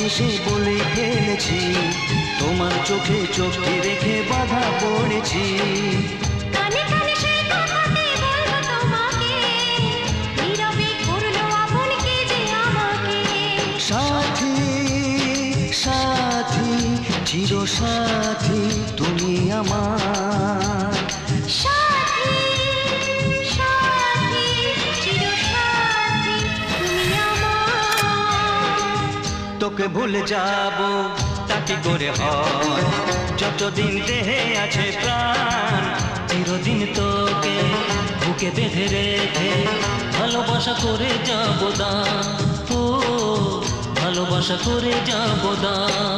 হেসে বলে ফেলেছি, তোমার চোখে চোখে রেখে বাধা পড়েছি। কানে কানে সেই কথাটি বলবো তোমাকে, নীরবে করলো আপন কে যে আমাকে। সাথী সাথী চির সাথী তুমি আমার। সাথী সাথী চির সাথী তুমি আমার। তোকে ভুলে যাব তা কি করে হয়, যতদিন দেহে আছে প্রাণ। চিরদিন তোকে বুকে বেঁধে রেখে ভালোবাসা করে যাব দান। ও ভালোবাসা করে যাব দান।